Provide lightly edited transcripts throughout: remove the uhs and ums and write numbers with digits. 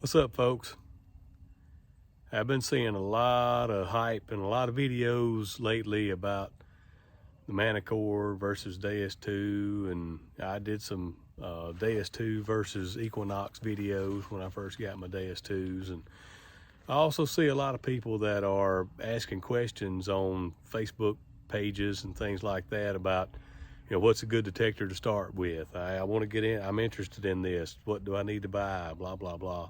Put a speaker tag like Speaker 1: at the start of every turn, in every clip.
Speaker 1: What's up, folks? I've been seeing a lot of hype and a lot of videos lately about the Manticore versus Deus2, and I did some Deus2 versus Equinox videos when I first got my Deus2s. And I also see a lot of people that are asking questions on Facebook pages and things like that about, what's a good detector to start with? I want to get in, I'm interested in this. What do I need to buy? Blah, blah, blah.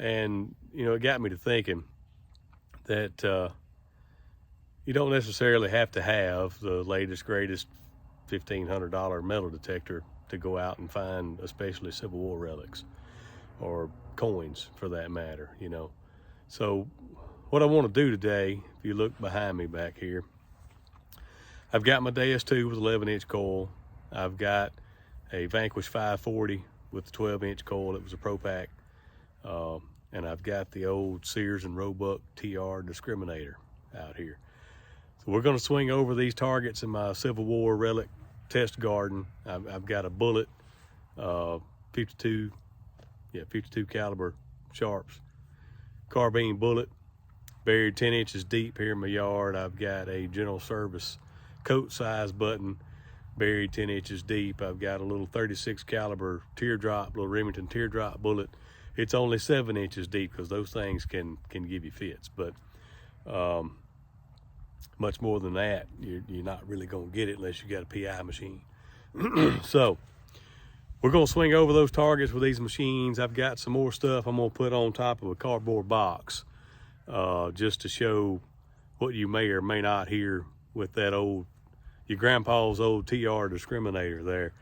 Speaker 1: And, it got me to thinking that you don't necessarily have to have the latest, greatest $1,500 metal detector to go out and find especially Civil War relics or coins for that matter, So what I want to do today, if you look behind me back here, I've got my Deus2 with 11-inch coil. I've got a Vanquish 540 with the 12-inch coil. It was a Pro Pack. And I've got the old Sears and Roebuck TR discriminator out here. So we're going to swing over these targets in my Civil War relic test garden. I've got a bullet, 52 caliber Sharps carbine bullet buried 10 inches deep here in my yard. I've got a General Service coat size button buried 10 inches deep. I've got a little 36 caliber little Remington teardrop bullet. It's only 7 inches deep because those things can give you fits, but much more than that, you're not really going to get it unless you got a PI machine. So we're going to swing over those targets with these machines. I've got some more stuff I'm going to put on top of a cardboard box just to show what you may or may not hear with that your grandpa's old TR discriminator there.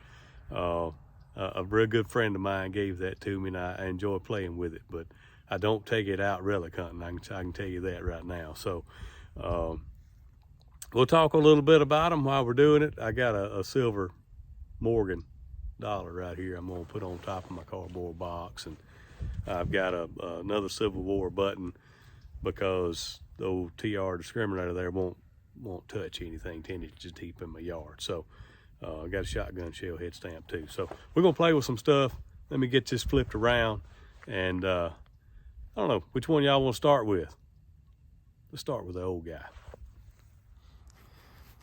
Speaker 1: A real good friend of mine gave that to me, and I enjoy playing with it, but I don't take it out relic hunting. I can tell you that right now. So we'll talk a little bit about them while we're doing it. I got a silver Morgan dollar right here I'm going to put on top of my cardboard box, and I've got another Civil War button because the old TR discriminator there won't touch anything 10 inches deep in my yard. So I got a shotgun shell head stamp too. So we're gonna play with some stuff. Let me get this flipped around, and I don't know which one y'all want to start with. Let's start with the old guy.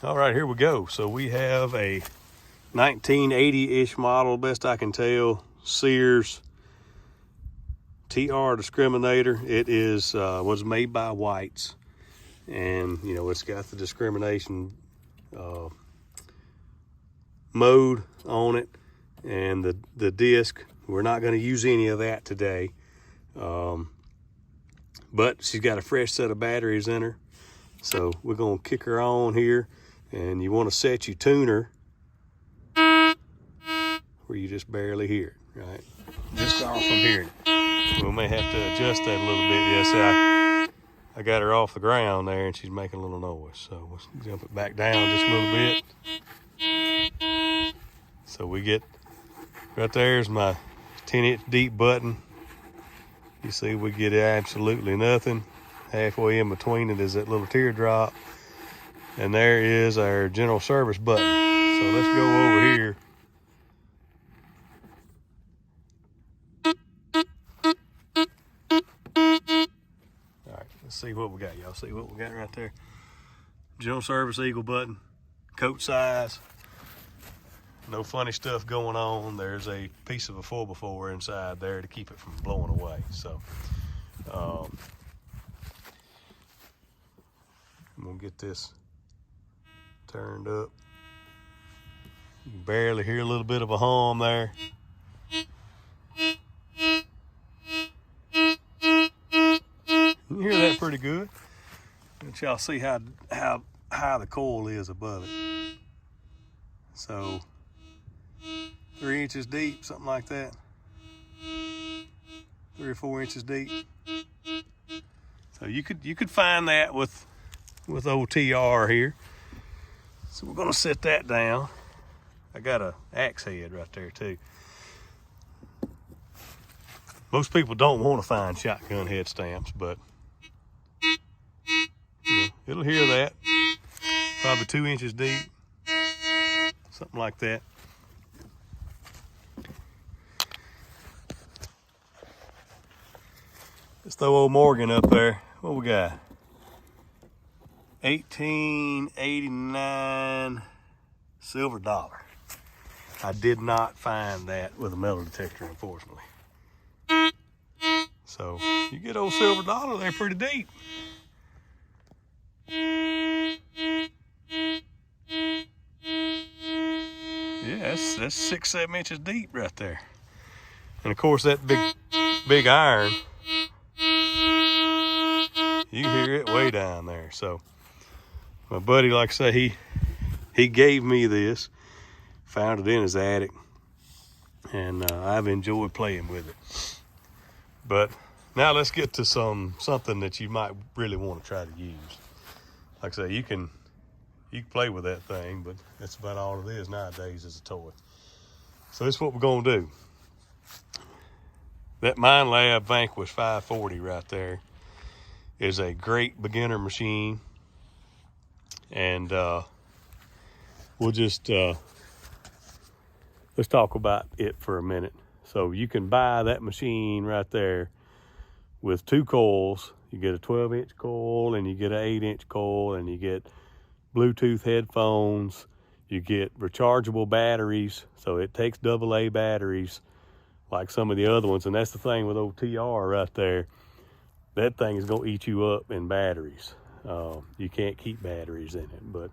Speaker 1: All right, here we go. So we have a 1980-ish model, best I can tell, Sears TR discriminator. It is was made by Whites, and it's got the discrimination mode on it, and the disc. We're not going to use any of that today, but she's got a fresh set of batteries in her, so we're going to kick her on here. And you want to set your tuner where you just barely hear it, right? Just off from hearing it. We may have to adjust that a little bit. Yes, I got her off the ground there, and she's making a little noise, so we'll jump it back down just a little bit. So we get, right there's my 10-inch deep button. You see we get absolutely nothing. Halfway in between it is that little teardrop. And there is our General Service button. So let's go over here. All right, let's see what we got. Y'all see what we got right there? General Service eagle button, coat size. No funny stuff going on. There's a piece of a 4x4 inside there to keep it from blowing away. So I'm gonna get this turned up. You can barely hear a little bit of a hum there. You can hear that pretty good. But y'all see how high the coil is above it. So 3 inches deep, something like that. 3 or 4 inches deep. So you could find that with old TR here. So we're gonna set that down. I got a axe head right there too. Most people don't want to find shotgun head stamps, but it'll hear that. Probably 2 inches deep, something like that. Let's throw old Morgan up there. What we got? 1889 silver dollar. I did not find that with a metal detector, unfortunately. So you get old silver dollar, they're pretty deep. Yeah, that's 6-7 inches deep right there. And of course that big iron, you can hear it way down there. So my buddy, like I say, he gave me this, found it in his attic, and I've enjoyed playing with it. But now let's get to something that you might really want to try to use. Like I say, you can play with that thing, but that's about all it is nowadays, is a toy. So this is what we're gonna do. That Minelab Vanquish 540 right there is a great beginner machine, and we'll just let's talk about it for a minute. So you can buy that machine right there with 2 coils. You get a 12-inch coil and you get an 8-inch coil, and you get Bluetooth headphones. You get rechargeable batteries, so it takes AA batteries like some of the other ones. And that's the thing with old TR right there. That thing is gonna eat you up in batteries. You can't keep batteries in it, but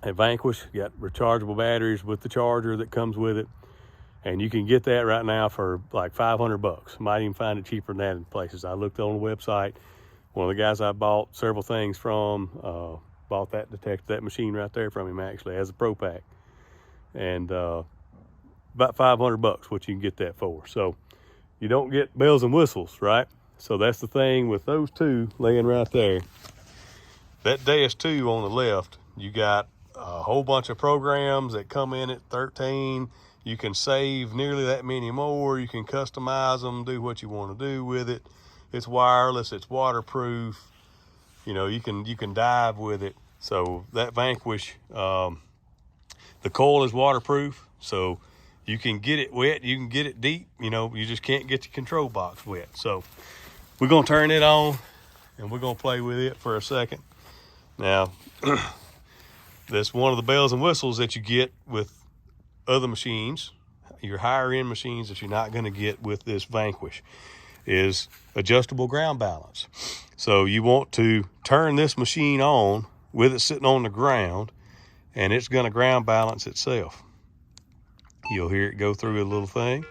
Speaker 1: at Vanquish, you got rechargeable batteries with the charger that comes with it. And you can get that right now for like $500. Might even find it cheaper than that in places. I looked on the website. One of the guys I bought several things from bought that detector, that machine right there from him, actually, as a Pro Pack. And about $500, what you can get that for. So you don't get bells and whistles, right? So that's the thing with those two laying right there. That Deus2 on the left, you got a whole bunch of programs that come in at 13. You can save nearly that many more. You can customize them, do what you want to do with it. It's wireless, it's waterproof. You know, you can dive with it. So that Vanquish, the coil is waterproof, so you can get it wet, you can get it deep. You know, you just can't get the control box wet. So we're gonna turn it on and we're gonna play with it for a second. Now, that's one of the bells and whistles that you get with other machines, your higher end machines, that you're not going to get with this Vanquish, is adjustable ground balance. So you want to turn this machine on with it sitting on the ground, and it's going to ground balance itself. You'll hear it go through a little thing.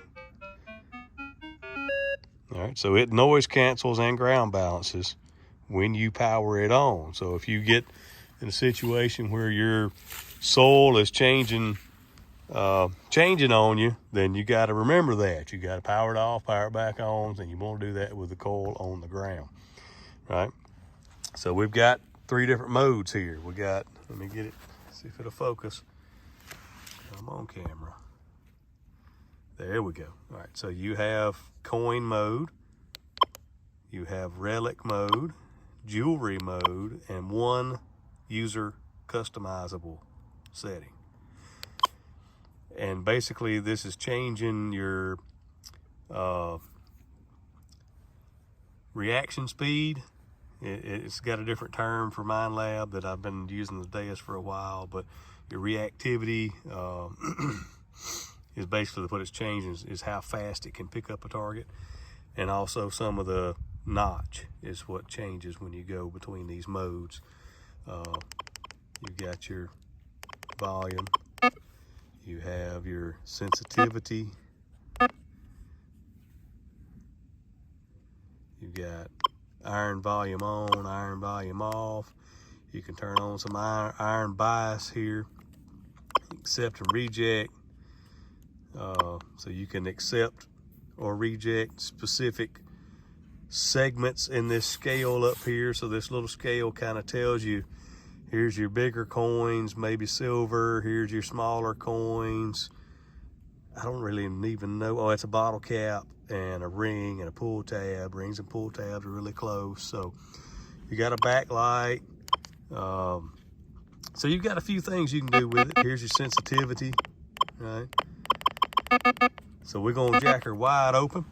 Speaker 1: All right, so it noise cancels and ground balances when you power it on. So if you get in a situation where your soil is changing on you, then you got to remember that. You got to power it off, power it back on, and you want to do that with the coil on the ground, right? So we've got 3 different modes here. We got, let me get it, see if it'll focus. I'm on camera. There we go. All right, so you have coin mode, you have relic mode, jewelry mode, and 1 user customizable setting. And basically this is changing your reaction speed. It's got a different term for Minelab that I've been using the Deus for a while, but your reactivity is basically what it's changing, is how fast it can pick up a target. And also some of the notch is what changes when you go between these modes. You've got your volume, you have your sensitivity, you've got iron volume on, iron volume off. You can turn on some iron bias here, accept and reject. So you can accept or reject specific segments in this scale up here. So this little scale kind of tells you, here's your bigger coins, maybe silver. Here's your smaller coins. I don't really even know. Oh, it's a bottle cap and a ring and a pull tab. Rings and pull tabs are really close. So you got a backlight. So you've got a few things you can do with it. Here's your sensitivity, right? So we're gonna jack her wide open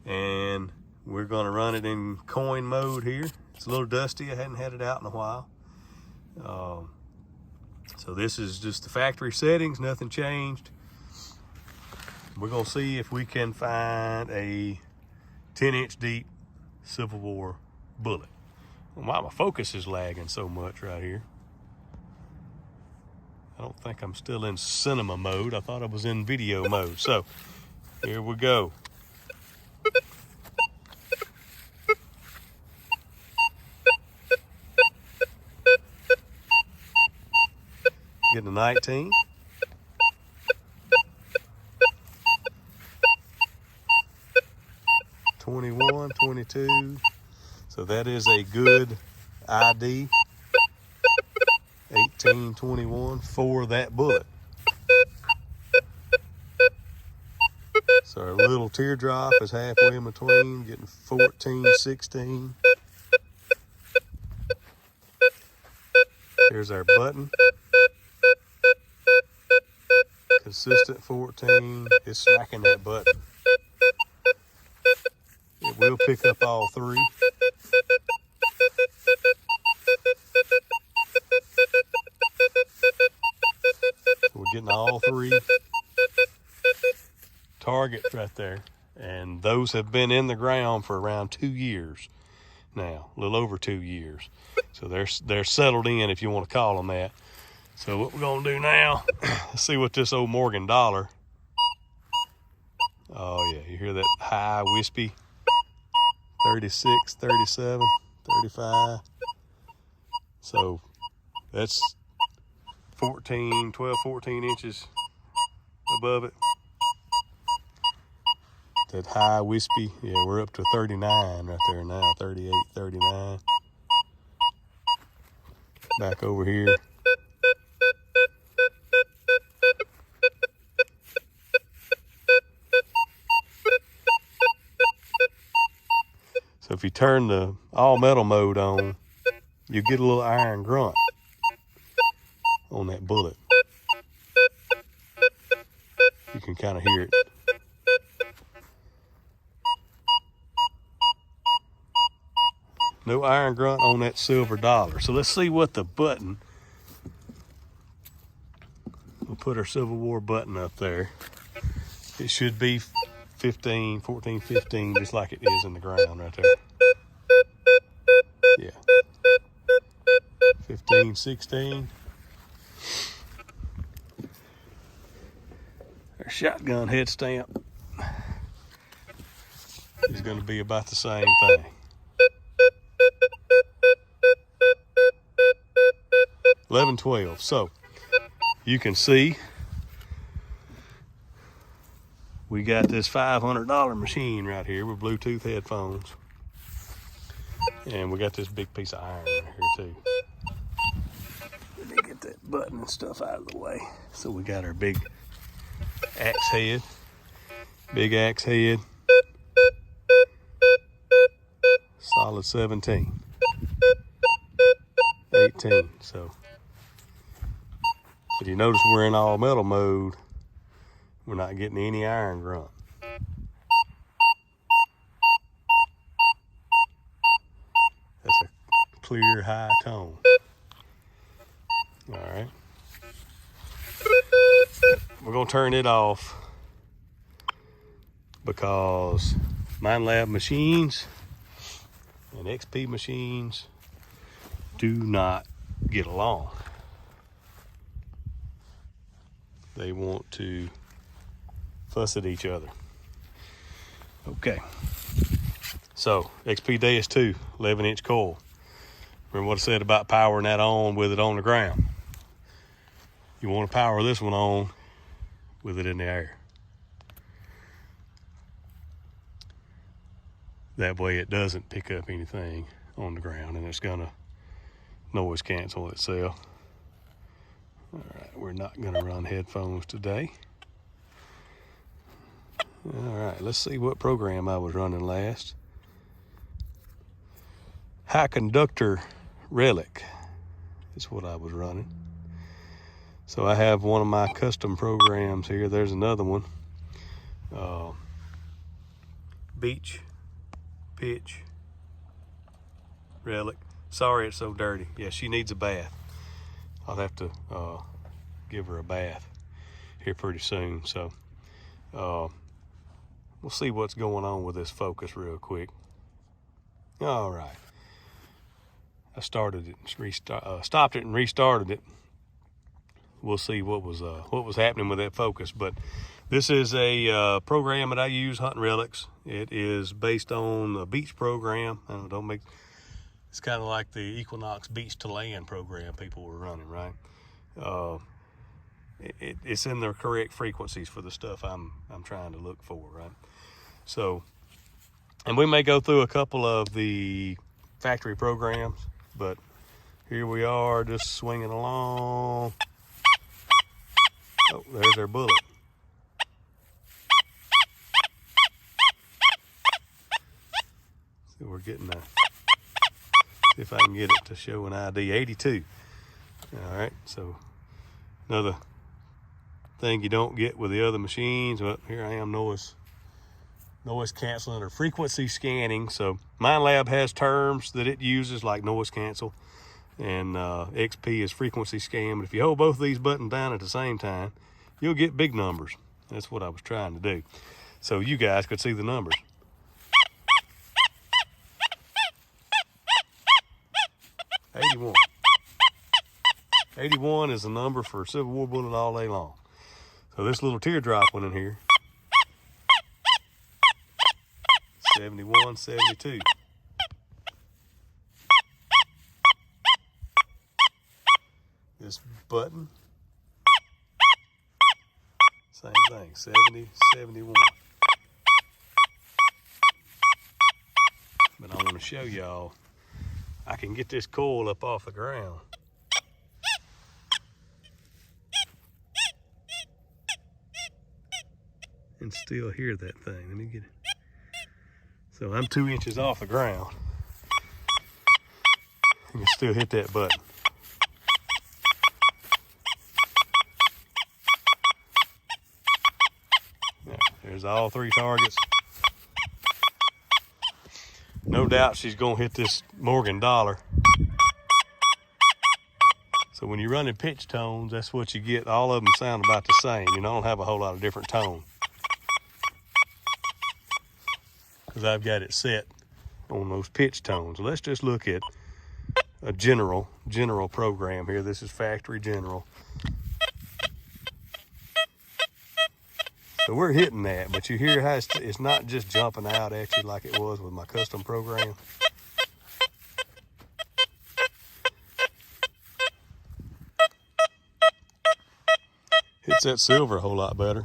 Speaker 1: and we're gonna run it in coin mode here. It's a little dusty, I hadn't had it out in a while. So this is just the factory settings, nothing changed. We're gonna see if we can find a 10-inch deep Civil War bullet. Why my focus is lagging so much right here. I don't think I'm still in cinema mode. I thought I was in video mode. So here we go. Getting a 19. $21, $22. So that is a good ID. $18, $21 for that bullet. So our little teardrop is halfway in between, getting 14, 16. Here's our button. Consistent 14. It's smacking that button. It will pick up all three. So we're getting all three targets right there. And those have been in the ground for around 2 years now, a little over 2 years. So they're settled in, if you want to call them that. So what we're gonna do now, let's see what this old Morgan dollar. Oh yeah, you hear that high wispy, 36, 37, 35. So that's 12, 14 inches above it. That high wispy, yeah, we're up to 39 right there now, 38, 39. Back over here. So if you turn the all metal mode on, you get a little iron grunt on that bullet. You can kind of hear it. No iron grunt on that silver dollar. So let's see what the button, we'll put our Civil War button up there. It should be 15, 14, 15, just like it is in the ground right there. Yeah. 15, 16. Our shotgun head stamp is going to be about the same thing. 11, 12. So you can see we got this $500 machine right here with Bluetooth headphones. And we got this big piece of iron right here too. Let me get that button and stuff out of the way. So we got our big axe head. Big axe head. Solid 17. 18. So if you notice we're in all metal mode, we're not getting any iron grunt. That's a clear high tone. All right. We're gonna turn it off because Minelab machines and XP machines do not get along. They want to fuss at each other. Okay. So XP Deus2, 11-inch coil. Remember what I said about powering that on with it on the ground. You want to power this one on with it in the air. That way it doesn't pick up anything on the ground and it's gonna noise cancel itself. All right, we're not gonna run headphones today. All right, let's see what program I was running last. High conductor relic is what I was running. So I have one of my custom programs here. There's another one. beach pitch relic. Sorry it's so dirty. Yeah, she needs a bath. I'll have to give her a bath here pretty soon. So we'll see what's going on with this focus real quick. All right. I started it, stopped it and restarted it. We'll see what was happening with that focus. But this is a program that I use hunting relics. It is based on the beach program. It's kind of like the Equinox beach to land program people were running, right? It's in the correct frequencies for the stuff I'm trying to look for, right? So, and we may go through a couple of the factory programs, but here we are just swinging along. Oh, there's our bullet. So we're getting see if I can get it to show an ID 82. All right, so another thing you don't get with the other machines. Well, here I am, noise canceling or frequency scanning. So Minelab has terms that it uses like noise cancel, and XP is frequency scan. But if you hold both of these buttons down at the same time, you'll get big numbers. That's what I was trying to do. So you guys could see the numbers. $81. 81 is the number for a Civil War bullet all day long. So this little teardrop one in here, 71, 72. This button, same thing, 70, 71. But I want to show y'all, I can get this coil up off the ground. And still hear that thing. Let me get it. So I'm 2 inches off the ground. You can still hit that button. Now, there's all 3 targets. No doubt she's gonna hit this Morgan dollar. So when you're running pitch tones, that's what you get. All of them sound about the same. You don't have a whole lot of different tone. Because I've got it set on those pitch tones. Let's just look at a general program here. This is factory general. So we're hitting that, but you hear how it's not just jumping out at you like it was with my custom program. Hits that silver a whole lot better.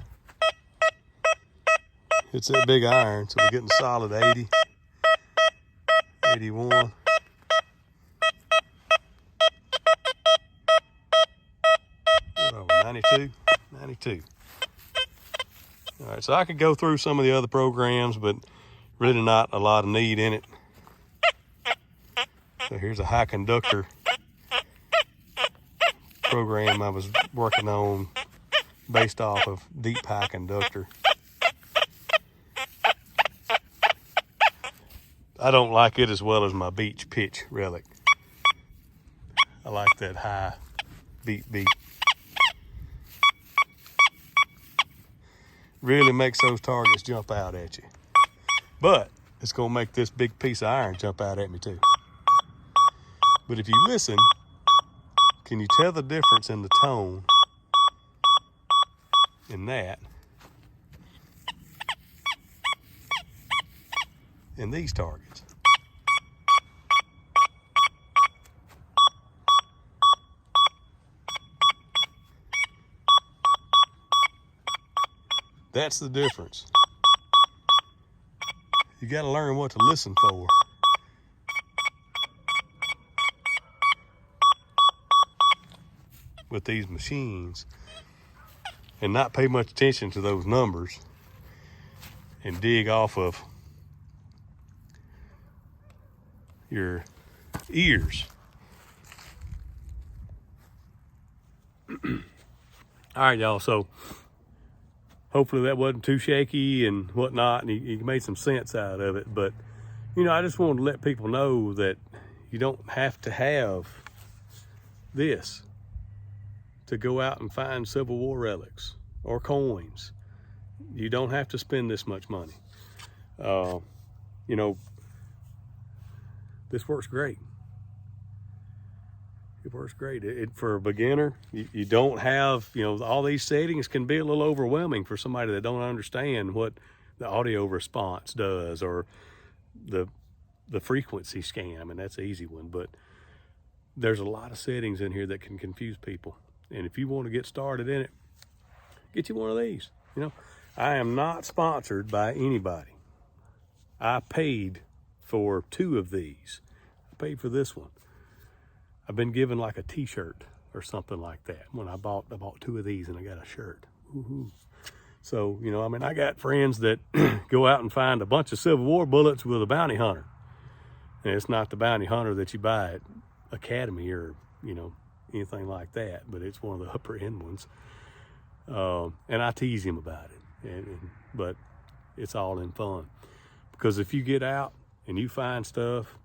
Speaker 1: Hits that big iron, so we're getting solid 80, 81. What are we, 92? 92. All right, so I could go through some of the other programs, but really not a lot of need in it. So here's a high conductor program I was working on based off of deep high conductor. I don't like it as well as my beach pitch relic. I like that high beat. Really makes those targets jump out at you. But it's gonna make this big piece of iron jump out at me too. But if you listen, can you tell the difference in the tone in that and these targets? That's the difference. You got to learn what to listen for. With these machines, and not pay much attention to those numbers and dig off of your ears. All right, y'all, so hopefully that wasn't too shaky and whatnot, and he made some sense out of it. But, you know, I just wanted to let people know that you don't have to have this to go out and find Civil War relics or coins. You don't have to spend this much money. You know, this works great. It works great. For a beginner, you don't have, you know, all these settings can be a little overwhelming for somebody that don't understand what the audio response does, or the frequency scan. I mean, that's an easy one, but there's a lot of settings in here that can confuse people. And if you want to get started in it, get you one of these. You know, I am not sponsored by anybody. I paid for 2 of these. I paid for this one. I've been given like a t-shirt or something like that. When I bought 2 of these and I got a shirt. Woo-hoo. So, you know, I mean, I got friends that go out and find a bunch of Civil War bullets with a bounty hunter. And it's not the bounty hunter that you buy at Academy or, you know, anything like that, but it's one of the upper end ones. And I tease him about it, but it's all in fun. Because if you get out and you find stuff,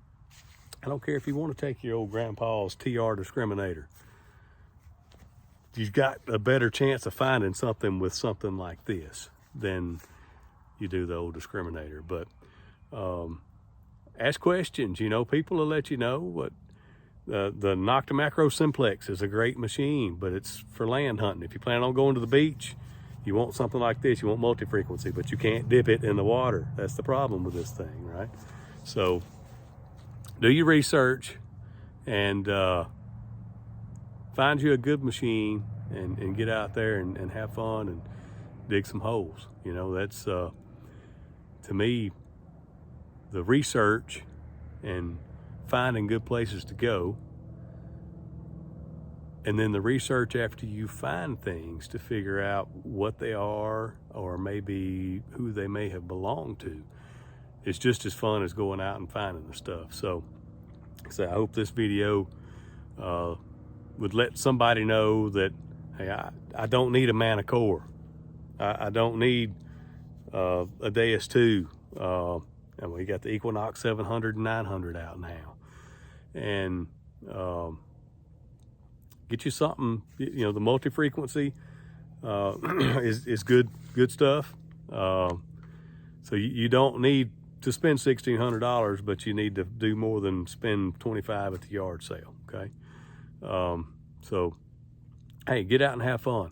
Speaker 1: I don't care if you want to take your old grandpa's TR discriminator, you've got a better chance of finding something with something like this than you do the old discriminator. But ask questions, you know, people will let you know. What the Noctamacro Simplex is a great machine, but it's for land hunting. If you plan on going to the beach, you want something like this. You want multi-frequency, but you can't dip it in the water. That's the problem with this thing, right? So do your research and find you a good machine and get out there and have fun and dig some holes. You know, that's to me, the research and finding good places to go, and then the research after you find things to figure out what they are or maybe who they may have belonged to. It's just as fun as going out and finding the stuff. So I hope this video would let somebody know that, hey, I don't need a Manticore. I don't need a Deus2. And we got the Equinox 700 and 900 out now. And get you something, you know, the multi-frequency is good stuff. So you don't need to spend $1,600, but you need to do more than spend $25 at the yard sale, okay? So, hey, get out and have fun.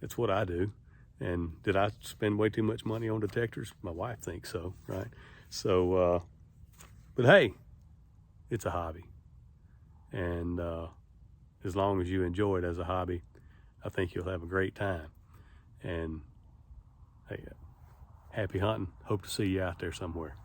Speaker 1: That's what I do. And did I spend way too much money on detectors? My wife thinks so, right? So, but hey, it's a hobby. And as long as you enjoy it as a hobby, I think you'll have a great time. And hey, happy hunting. Hope to see you out there somewhere.